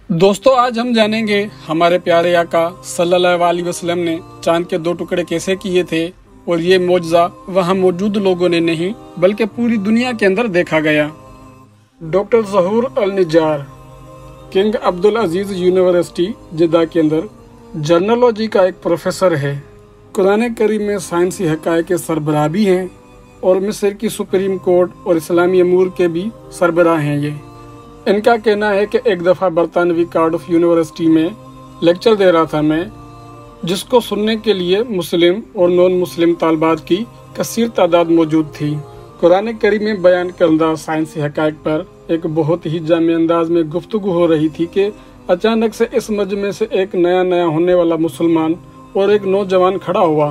दोस्तों, आज हम जानेंगे हमारे प्यारे आका सल्लल्लाहु अलैहि वसल्लम ने चांद के 2 टुकड़े कैसे किए थे और ये मौजज़ा वहाँ मौजूद लोगों ने नहीं बल्कि पूरी दुनिया के अंदर देखा गया। डॉक्टर ज़हूर अल-निज्जार किंग अब्दुल अजीज़ यूनिवर्सिटी जिद्दा के अंदर जर्नलॉजी का एक प्रोफेसर है। कुरान करीम में साइंसी हक़ाइक़ के सरबराह भी हैं और मिस्र की सुप्रीम कोर्ट और इस्लामी अमूर के भी सरबराह हैं। ये इनका कहना है कि एक दफ़ा बरतानवी कार्डिफ यूनिवर्सिटी में लेक्चर दे रहा था मैं, जिसको सुनने के लिए मुस्लिम और नॉन मुस्लिम तालबात की कसीर तादाद मौजूद थी। कुरान करीम में बयान करदा साइंसी हक़ाइक़ पर एक बहुत ही जामे अंदाज में गुफ्तगू हो रही थी कि अचानक से इस मजमे से एक नया होने वाला मुसलमान और एक नौजवान खड़ा हुआ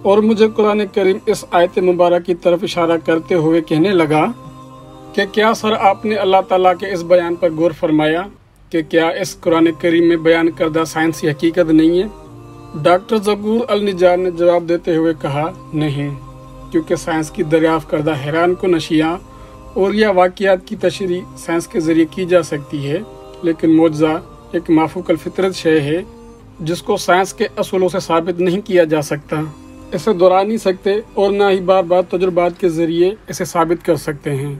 और मुझे कुरान करीम इस आयत मुबारक की तरफ इशारा करते हुए कहने लगा कि क्या सर आपने अल्लाह ताला के इस बयान पर गौर फरमाया कि क्या इस कुरान करीम में बयान करदा साइंसी हकीकत नहीं है? डॉक्टर ज़हूर अल-निज्जार ने जवाब देते हुए कहा, नहीं, क्योंकि साइंस की दरियाफ्त करदा हैरान कुन अशिया और या वाक़ियात की तशरीह साइंस के ज़रिए की जा सकती है, लेकिन मौजज़ा एक माफूकल फितरत शय है जिसको साइंस के असूलों से साबित नहीं किया जा सकता। इसे दोहरा नहीं सकते और ना ही बार बार तजुर्बात के ज़रिए इसे साबित कर सकते हैं।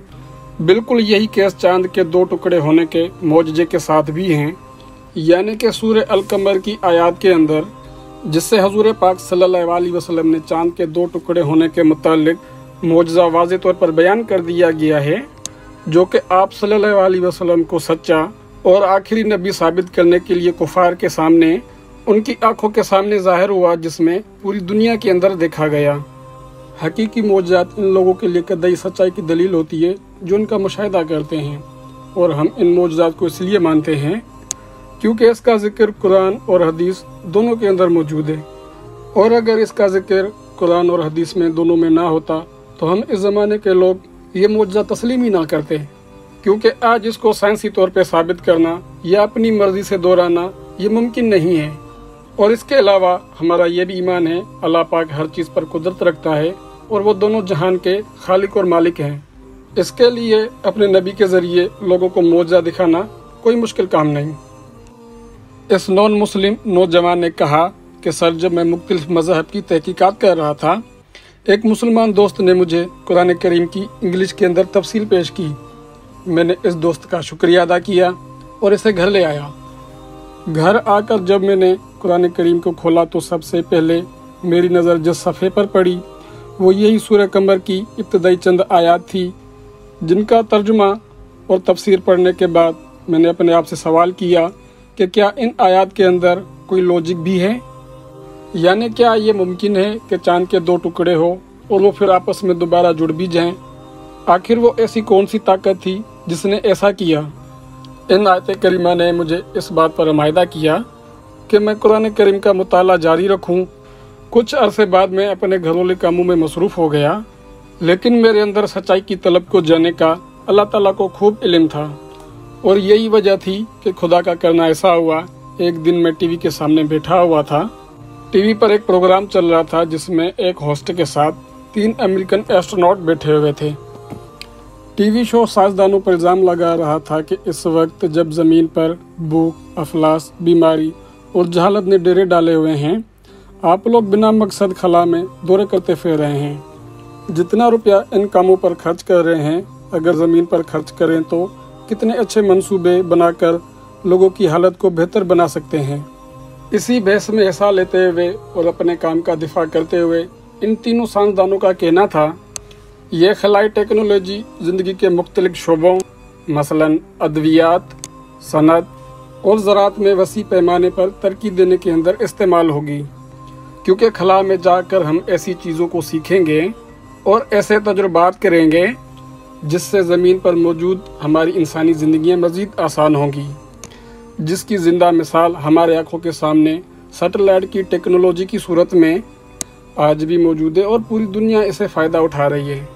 बिल्कुल यही केस चांद के 2 टुकड़े होने के मौजज़े के साथ भी हैं, यानी कि सूरह अल-कमर की आयत के अंदर, जिससे हजूर पाक सल्लल्लाहु अलैहि वसल्लम ने चांद के 2 टुकड़े होने के मुतालिक मौजज़ा वाज़े तौर पर बयान कर दिया गया है, जो कि आप सल्लल्लाहु अलैहि वसल्लम को सच्चा और आखिरी नबी साबित करने के लिए कुफार के सामने उनकी आंखों के सामने ज़ाहिर हुआ, जिसमें पूरी दुनिया के अंदर देखा गया। हकीकी मौजज़ात इन लोगों के लिए कतई सच्चाई की दलील होती है जो उनका मुशाहिदा करते हैं, और हम इन मौजज़ात को इसलिए मानते हैं क्योंकि इसका जिक्र कुरान और हदीस दोनों के अंदर मौजूद है, और अगर इसका जिक्र कुरान और हदीस में दोनों में ना होता तो हम इस ज़माने के लोग ये मौजज़ा तस्लीम ही ना करते, क्योंकि आज इसको साइंसी तौर पर साबित करना या अपनी मर्जी से दोहराना ये मुमकिन नहीं है। और इसके अलावा हमारा ये भी ईमान है अल्लाह पाक हर चीज़ पर कुदरत रखता है और वो दोनों जहान के खालिक और मालिक हैं। इसके लिए अपने नबी के ज़रिए लोगों को मौजज़ा दिखाना कोई मुश्किल काम नहीं। इस नॉन मुस्लिम नौजवान ने कहा कि सर, जब मैं मुख्तलिफ मज़हब की तहकीकात कर रहा था, एक मुसलमान दोस्त ने मुझे कुरान करीम की इंग्लिश के अंदर तफसील पेश की। मैंने इस दोस्त का शुक्रिया अदा किया और इसे घर ले आया। घर आकर जब मैंने कुरान करीम को खोला तो सबसे पहले मेरी नज़र जिस सफ़े पर पड़ी वो यही सूरह कमर की इब्तदाई चंद आयत थी, जिनका तर्जुमा और तफसीर पढ़ने के बाद मैंने अपने आप से सवाल किया कि क्या इन आयत के अंदर कोई लॉजिक भी है, यानी क्या ये मुमकिन है कि चांद के 2 टुकड़े हो और वो फिर आपस में दोबारा जुड़ भी जाएं? आखिर वो ऐसी कौन सी ताकत थी जिसने ऐसा किया? इन आयत करीमा ने मुझे इस बात पर आमादा किया कि मैं कुरान करीम का मुताला जारी रखूं। कुछ अरसे बाद मैं अपने घरेलू कामों में मसरूफ़ हो गया, लेकिन मेरे अंदर सच्चाई की तलब को जाने का अल्लाह ताला को खूब इल्म था, और यही वजह थी कि खुदा का करना ऐसा हुआ। एक दिन मैं टीवी के सामने बैठा हुआ था। टीवी पर एक प्रोग्राम चल रहा था जिसमें एक होस्ट के साथ 3 अमेरिकन एस्ट्रोनॉट बैठे हुए थे। टीवी शो साइंसदानों पर इल्ज़ाम लगा रहा था कि इस वक्त जब ज़मीन पर भूख, अफलास, बीमारी और जहालत ने डेरे डाले हुए हैं, आप लोग बिना मकसद खला में दौरे करते फिर रहे हैं। जितना रुपया इन कामों पर खर्च कर रहे हैं, अगर ज़मीन पर खर्च करें तो कितने अच्छे मंसूबे बनाकर लोगों की हालत को बेहतर बना सकते हैं। इसी बहस में हिस्सा लेते हुए और अपने काम का दिफा करते हुए इन तीनों साइंसदानों का कहना था, ये खलाई टेक्नोलॉजी ज़िंदगी के मुख्तलिफ शोबों मसलन अद्वियात, सनत और ज़राअत में वसी पैमाने पर तरक्की देने के अंदर इस्तेमाल होगी, क्योंकि खला में जाकर हम ऐसी चीज़ों को सीखेंगे और ऐसे तजुर्बात करेंगे जिससे ज़मीन पर मौजूद हमारी इंसानी ज़िंदगियाँ मज़ीद आसान होंगी, जिसकी ज़िंदा मिसाल हमारे आँखों के सामने सैटेलाइट की टेक्नोलॉजी की सूरत में आज भी मौजूद है और पूरी दुनिया इसे फ़ायदा उठा रही है।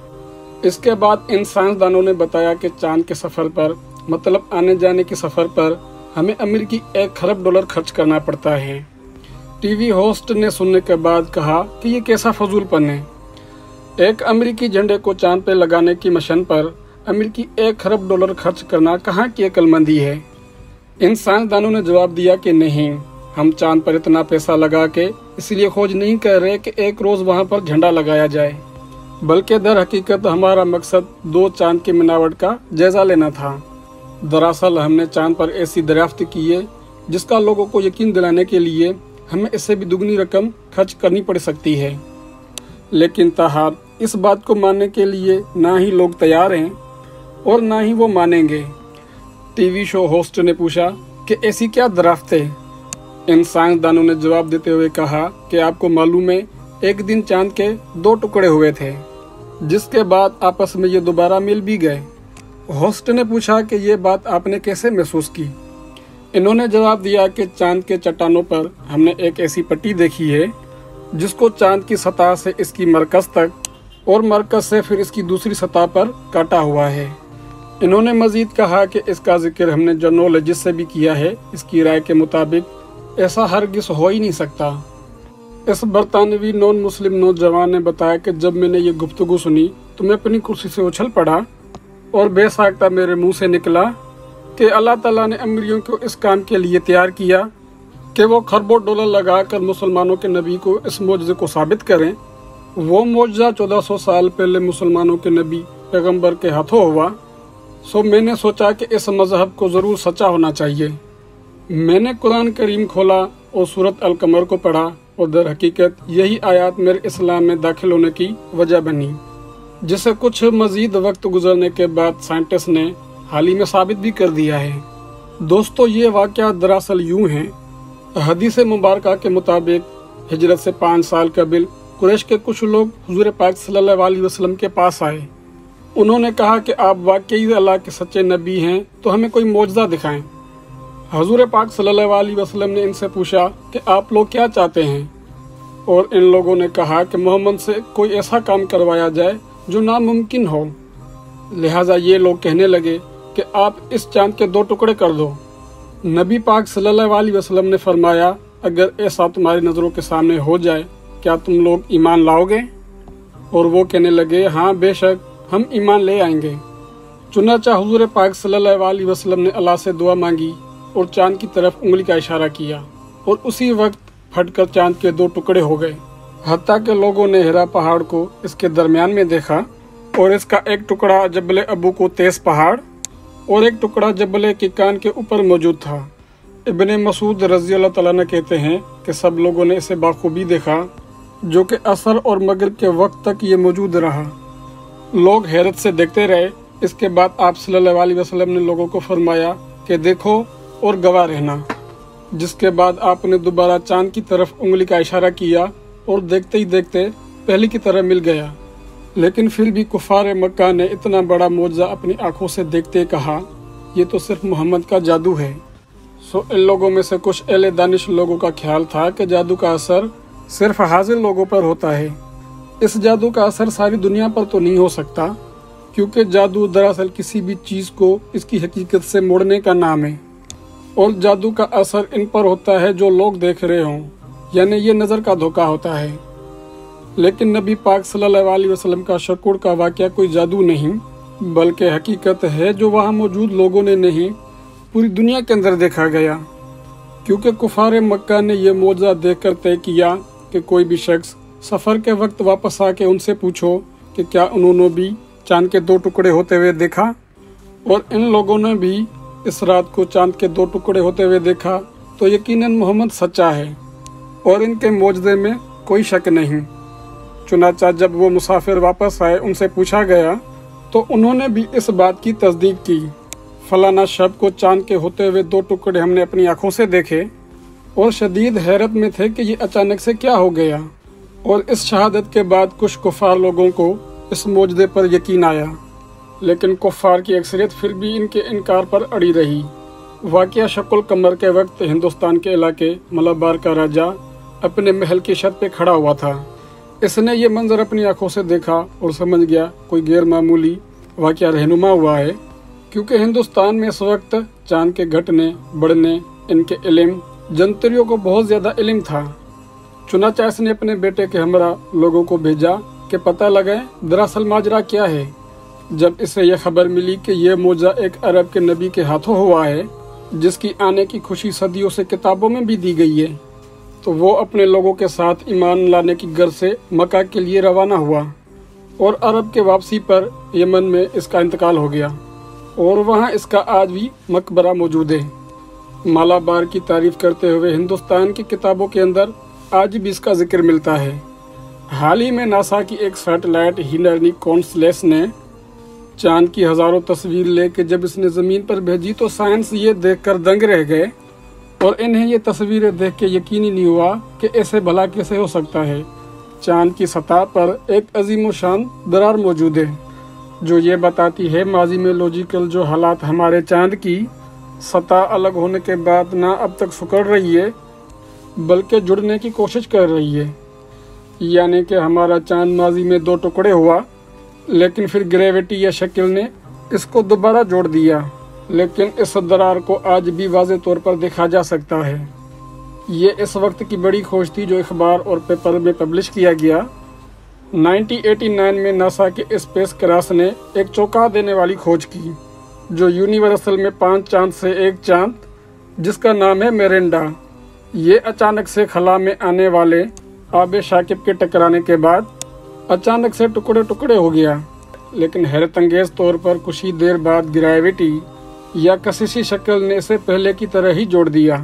इसके बाद इन साइंसदानों ने बताया कि चांद के सफ़र पर, मतलब आने जाने के सफ़र पर, हमें अमेरिकी $1 खरब खर्च करना पड़ता है। टीवी होस्ट ने सुनने के बाद कहा कि ये कैसा फजूलपन है। एक अमेरिकी झंडे को चांद पे लगाने की मिशन पर अमेरिकी $1 खरब खर्च करना कहाँ की अक्लमंदी है। इन साइंसदानों ने जवाब दिया कि नहीं, हम चांद पर इतना पैसा लगा के इसलिए खोज नहीं कर रहे कि एक रोज वहां पर झंडा लगाया जाए, बल्कि दर हकीकत हमारा मकसद 2 चांद की मिलावट का जायजा लेना था। दरअसल हमने चांद पर ऐसी दरियाफ्त की है जिसका लोगों को यकीन दिलाने के लिए हमें इससे भी दुगनी रकम खर्च करनी पड़ सकती है, लेकिन ताहर इस बात को मानने के लिए ना ही लोग तैयार हैं और ना ही वो मानेंगे। टीवी शो होस्ट ने पूछा कि ऐसी क्या दरियाफ्त है। इन साइंसदानों ने जवाब देते हुए कहा कि आपको मालूम है, एक दिन चांद के 2 टुकड़े हुए थे, जिसके बाद आपस में ये दोबारा मिल भी गए। होस्ट ने पूछा कि ये बात आपने कैसे महसूस की। इन्होंने जवाब दिया कि चांद के चट्टानों पर हमने एक ऐसी पट्टी देखी है जिसको चांद की सतह से इसकी मरकज तक और मरकज से फिर इसकी दूसरी सतह पर काटा हुआ है। इन्होंने मजीद कहा कि इसका जिक्र हमने जर्नोलॉजिस्ट से भी किया है, इसकी राय के मुताबिक ऐसा हरगिज़ हो ही नहीं सकता। इस बरतानवी नॉन मुस्लिम नौजवान ने बताया कि जब मैंने ये गुफ्तगू सुनी तो मैं अपनी कुर्सी से उछल पड़ा और बेसाख्ता मेरे मुंह से निकला कि अल्लाह ताला ने अमीरियों को इस काम के लिए तैयार किया कि वो खरबों डॉलर लगाकर मुसलमानों के नबी को इस मौजज़े को साबित करें। वो मौजज़ा 1400 साल पहले मुसलमानों के नबी पैगम्बर के हाथों हुआ। सो मैंने सोचा कि इस मजहब को ज़रूर सच्चा होना चाहिए। मैंने कुरान करीम खोला और सूरत अल कमर को पढ़ा और दर हकीकत यही आयत मेरे इस्लाम में दाखिल होने की वजह बनी, जिसे कुछ मजीद वक्त गुजरने के बाद साइंटिस्ट ने हाल ही में साबित भी कर दिया है। दोस्तों, ये वाक़या दरअसल यूं है। हदीस मुबारक के मुताबिक हिजरत से 5 साल कबल कुरैश के कुछ लोग हुजूर पाक सल्लल्लाहु अलैहि वसल्लम के पास आए। उन्होंने कहा कि आप वाकई अल्लाह के सच्चे नबी हैं तो हमें कोई मौजज़ा दिखाएं। हुजूर पाक सल्लल्लाहु अलैहि वसल्लम ने इनसे पूछा कि आप लोग क्या चाहते हैं, और इन लोगों ने कहा कि मोहम्मद से कोई ऐसा काम करवाया जाए जो नामुमकिन हो। लिहाजा ये लोग कहने लगे कि आप इस चांद के 2 टुकड़े कर दो। नबी पाक सल्लल्लाहु अलैहि वसल्लम ने फरमाया, अगर ऐसा तुम्हारी नज़रों के सामने हो जाए क्या तुम लोग ईमान लाओगे? और वो कहने लगे, हाँ बेशक हम ईमान ले आएंगे। चुनाचा हुजूर पाक सल्लल्लाहु अलैहि वसल्लम ने अल्लाह से दुआ मांगी और चांद की तरफ उंगली का इशारा किया और उसी वक्त फटकर चांद के 2 टुकड़े हो गए। हत्ता के लोगों ने हिरा पहाड़ को इसके दरमियान में देखा और इसका एक टुकड़ा जबल अबू को तेज पहाड़ और एक टुकड़ा जबल किकान के ऊपर मौजूद था। इब्ने मसूद रज़ी अल्लाह तआला अन्हु कहते हैं कि सब लोगों ने इसे बाखूबी देखा, जो कि असर और मगरिब के वक्त तक ये मौजूद रहा। लोग हैरत से देखते रहे। इसके बाद आप सल्लल्लाहु अलैहि वसल्लम ने लोगों को फरमाया कि देखो और गवाह रहना। जिसके बाद आपने दोबारा चांद की तरफ उंगली का इशारा किया और देखते ही देखते पहले की तरह मिल गया। लेकिन फिर भी कुफार मक्का ने इतना बड़ा मौजज़ा अपनी आंखों से देखते कहा, ये तो सिर्फ मोहम्मद का जादू है। सो इन लोगों में से कुछ अहले दानिश लोगों का ख्याल था कि जादू का असर सिर्फ हाजिर लोगों पर होता है। इस जादू का असर सारी दुनिया पर तो नहीं हो सकता, क्योंकि जादू दरअसल किसी भी चीज़ को इसकी हकीकत से मोड़ने का नाम है, और जादू का असर इन पर होता है जो लोग देख रहे हों, यानी ये नज़र का धोखा होता है। लेकिन नबी पाक सल्लल्लाहु अलैहि वसल्लम का शकुर का वाक़या कोई जादू नहीं बल्कि हकीकत है, जो वहाँ मौजूद लोगों ने नहीं पूरी दुनिया के अंदर देखा गया। क्योंकि कुफार मक्का ने यह मौजज़ा देखकर तय किया कि कोई भी शख्स सफ़र के वक्त वापस आके उनसे पूछो कि क्या उन्होंने भी चांद के 2 टुकड़े होते हुए देखा। और इन लोगों ने भी इस रात को चांद के 2 टुकड़े होते हुए देखा, तो यकीनन मोहम्मद सच्चा है और इनके मौजज़े में कोई शक नहीं। चुनाचा जब वो मुसाफिर वापस आए, उनसे पूछा गया तो उन्होंने भी इस बात की तस्दीक की। फलाना शब को चांद के होते हुए 2 टुकड़े हमने अपनी आंखों से देखे और शदीद हैरत में थे कि ये अचानक से क्या हो गया। और इस शहादत के बाद कुछ कुफार लोगों को इस मौजज़े पर यकीन आया, लेकिन कुफार की अक्सरियत फिर भी इनके इनकार पर अड़ी रही। वाक़या शकुल कमर के वक्त हिंदुस्तान के इलाके मलाबार का राजा अपने महल की छत पे खड़ा हुआ था। इसने ये मंजर अपनी आंखों से देखा और समझ गया कोई गैर मामूली वाक़या रहनुमा हुआ है, क्योंकि हिंदुस्तान में इस वक्त चांद के घटने बढ़ने, इनके इल्म जंतरियों को बहुत ज़्यादा इल्म था। चुनाचा इसने अपने बेटे के हमरा लोगों को भेजा कि पता लगाए दरअसल माजरा क्या है। जब इसे यह खबर मिली कि यह मौजज़ा एक अरब के नबी के हाथों हुआ है, جس کی آنے کی خوشی صدیوں سے کتابوں میں بھی دی گئی ہے، تو وہ اپنے لوگوں کے ساتھ ایمان لانے کی غرض سے مکہ کے لیے روانہ ہوا، اور عرب کے واپسی پر یمن میں اس کا انتقال ہو گیا، اور وہاں اس کا آج بھی مقبرہ موجود ہے۔ مالابار کی تعریف کرتے ہوئے ہندوستان کی کتابوں کے اندر آج بھی اس کا ذکر ملتا ہے۔ حال ہی میں ناسا کی ایک سیٹلائٹ ہنرنی کونسلیس نے چاند کی ہزاروں تصویر لے کے جب اس نے زمین پر بھیجی تو سائنس یہ دیکھ کر دنگ رہ گئے، اور انہیں یہ تصویریں دیکھ کے یقین ہی نہیں ہوا کہ ایسے بھلا کیسے ہو سکتا ہے۔ چاند کی سطح پر ایک عظیم و شان درار موجود ہے، جو یہ بتاتی ہے ماضی میں لوجیکل جو حالات ہمارے چاند کی سطح الگ ہونے کے بعد نہ اب تک سکڑ رہی ہے بلکہ جڑنے کی کوشش کر رہی ہے۔ یعنی کہ ہمارا چاند ماضی میں دو ٹکڑے ہوا، لیکن پھر گریویٹی یا شکل نے اس کو دوبارہ جوڑ دیا، لیکن اس درار کو آج بھی واضح طور پر دیکھا جا سکتا ہے۔ یہ اس وقت کی بڑی کھوج تھی جو اخبار اور پیپر میں پبلش کیا گیا۔ 1989 میں ناسا کے اسپیس کراس نے ایک چونکا دینے والی کھوج کی، جو یونیورسل میں 5 چاند سے ایک چاند جس کا نام ہے میرینڈا، یہ اچانک سے خلا میں آنے والے آب ثاقب کے ٹکرانے کے بعد اچانک سے ٹکڑے ٹکڑے ہو گیا، لیکن حیرت انگیز طور پر کچھ ہی دیر بعد گریویٹی یا کششی شکل نے اسے پہلے کی طرح ہی جوڑ دیا،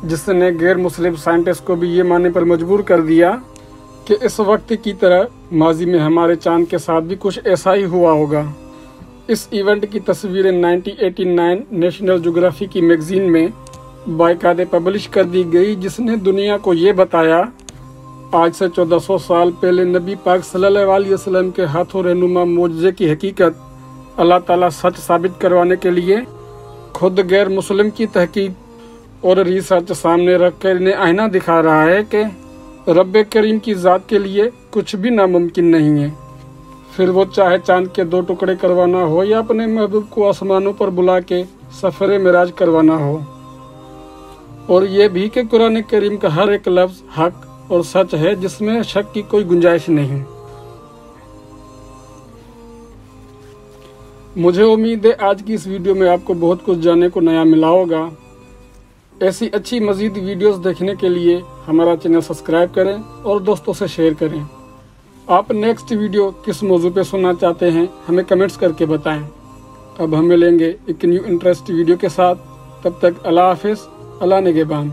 جس نے غیر مسلم سائنٹسٹ کو بھی یہ ماننے پر مجبور کر دیا کہ اس وقت کی طرح ماضی میں ہمارے چاند کے ساتھ بھی کچھ ایسا ہی ہوا ہوگا۔ اس ایونٹ کی تصویریں 1989 نیشنل جغرافی کی میگزین میں باقاعدہ پبلش کر دی گئی، جس نے دنیا کو یہ بتایا آج سے 1400 سال پہلے نبی پاک صلی اللہ علیہ وسلم کے ہاتھوں رہنما معجزے کی حقیقت اللہ تعالیٰ سچ ثابت کروانے کے لیے خود غیر مسلم کی تحقیق اور ریسرچ سامنے رکھ کر انہیں آئینہ دکھا رہا ہے کہ رب کریم کی ذات کے لیے کچھ بھی ناممکن نہیں ہے، پھر وہ چاہے چاند کے 2 ٹکڑے کروانا ہو یا اپنے محبوب کو آسمانوں پر بلا کے سفر معراج کروانا ہو، اور یہ بھی کہ قرآن کریم کا ہر ایک لفظ حق اور سچ ہے، جس میں شک کی کوئی گنجائش نہیں۔ مجھے امید ہے آج کی اس ویڈیو میں آپ کو بہت کچھ جاننے کو نیا ملا ہوگا۔ ایسی اچھی مزید ویڈیوز دیکھنے کے لیے ہمارا چینل سبسکرائب کریں اور دوستوں سے شیئر کریں۔ آپ نیکسٹ ویڈیو کس موضوع پہ سننا چاہتے ہیں ہمیں کمنٹس کر کے بتائیں۔ اب ہم ملیں گے ایک نیو انٹرسٹ ویڈیو کے ساتھ، تب تک اللہ حافظ، اللہ نگہبان۔